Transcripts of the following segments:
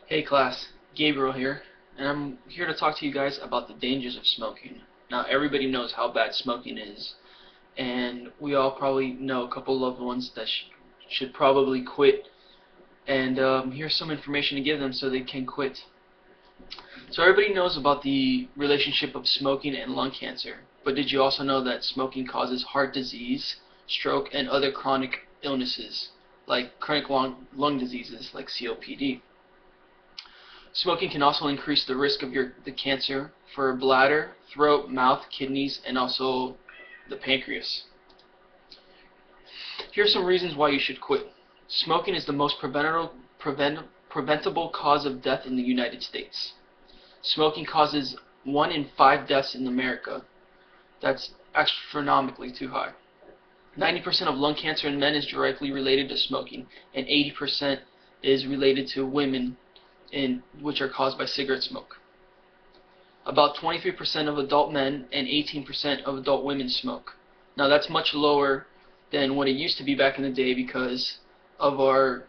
Hey class, Gabriel here, and I'm here to talk to you guys about the dangers of smoking. Now everybody knows how bad smoking is, and we all probably know a couple loved ones that should probably quit, and here's some information to give them so they can quit. So everybody knows about the relationship of smoking and lung cancer, but did you also know that smoking causes heart disease, stroke, and other chronic illnesses, like chronic lung diseases like COPD? Smoking can also increase the risk of the cancer for bladder, throat, mouth, kidneys, and also the pancreas. Here are some reasons why you should quit. Smoking is the most preventable cause of death in the United States. Smoking causes 1 in 5 deaths in America. That's astronomically too high. 90% of lung cancer in men is directly related to smoking, and 80% is related to women, which are caused by cigarette smoke. About 23% of adult men and 18% of adult women smoke. Now that's much lower than what it used to be back in the day because of our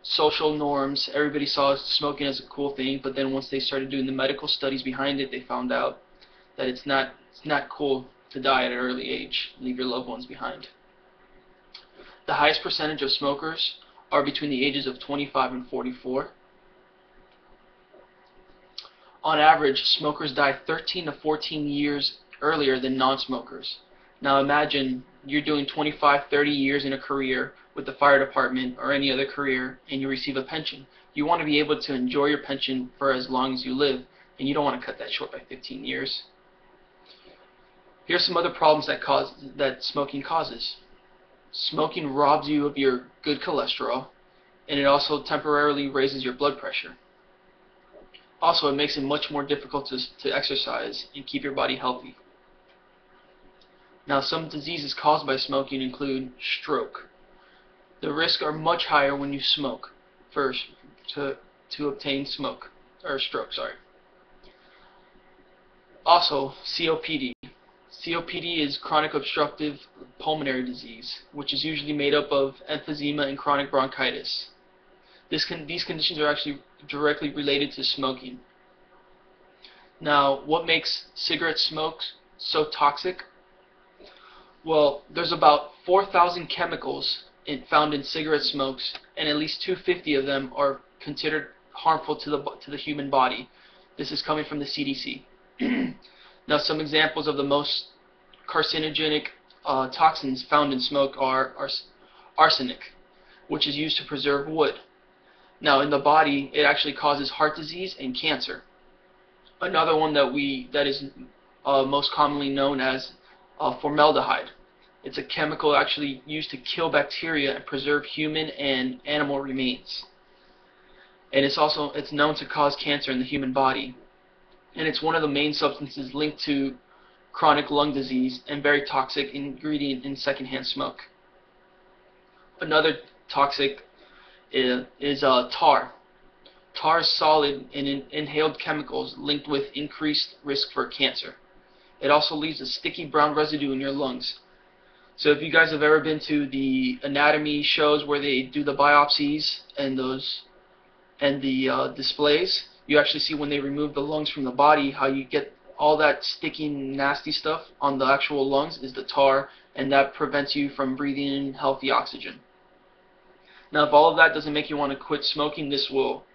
social norms. Everybody saw smoking as a cool thing, but then once they started doing the medical studies behind it, they found out that it's not cool to die at an early age, leave your loved ones behind. The highest percentage of smokers are between the ages of 25 and 44. On average, smokers die 13 to 14 years earlier than non-smokers. Now imagine you're doing 25, 30 years in a career with the fire department or any other career and you receive a pension. You want to be able to enjoy your pension for as long as you live, and you don't want to cut that short by 15 years. Here's some other problems that smoking causes. Smoking robs you of your good cholesterol, and it also temporarily raises your blood pressure. Also, it makes it much more difficult to exercise and keep your body healthy. Now, some diseases caused by smoking include stroke. The risks are much higher when you smoke to obtain stroke. Also, COPD. COPD is chronic obstructive pulmonary disease, which is usually made up of emphysema and chronic bronchitis. These conditions are actually directly related to smoking. Now, what makes cigarette smoke so toxic? Well, there's about 4,000 chemicals found in cigarette smokes, and at least 250 of them are considered harmful to the human body. This is coming from the CDC. Now, some examples of the most carcinogenic toxins found in smoke are arsenic, which is used to preserve wood. Now, in the body, it actually causes heart disease and cancer. Another one that is most commonly known as formaldehyde. It's a chemical actually used to kill bacteria and preserve human and animal remains. And it's known to cause cancer in the human body. And it's one of the main substances linked to chronic lung disease and very toxic ingredient in secondhand smoke. Another toxic is tar. Tar is solid and inhaled chemicals linked with increased risk for cancer. It also leaves a sticky brown residue in your lungs. So if you guys have ever been to the anatomy shows where they do the biopsies and the displays, you actually see when they remove the lungs from the body how you get all that sticky, nasty stuff on the actual lungs is the tar, and that prevents you from breathing in healthy oxygen. Now, if all of that doesn't make you want to quit smoking, this will.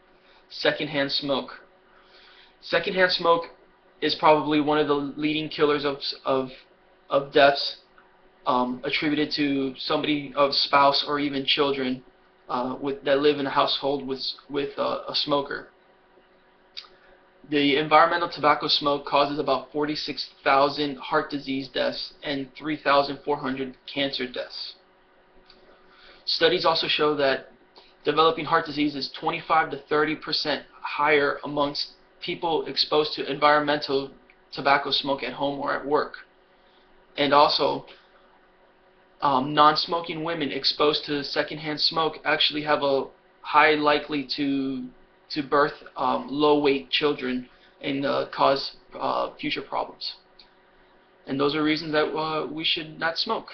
Secondhand smoke. Secondhand smoke is probably one of the leading killers of deaths attributed to somebody of spouse or even children that live in a household with a smoker. The environmental tobacco smoke causes about 46,000 heart disease deaths and 3,400 cancer deaths. Studies also show that developing heart disease is 25 to 30% higher amongst people exposed to environmental tobacco smoke at home or at work. And also, non-smoking women exposed to secondhand smoke actually have a high likely to birth low-weight children and cause future problems. And those are reasons that we should not smoke.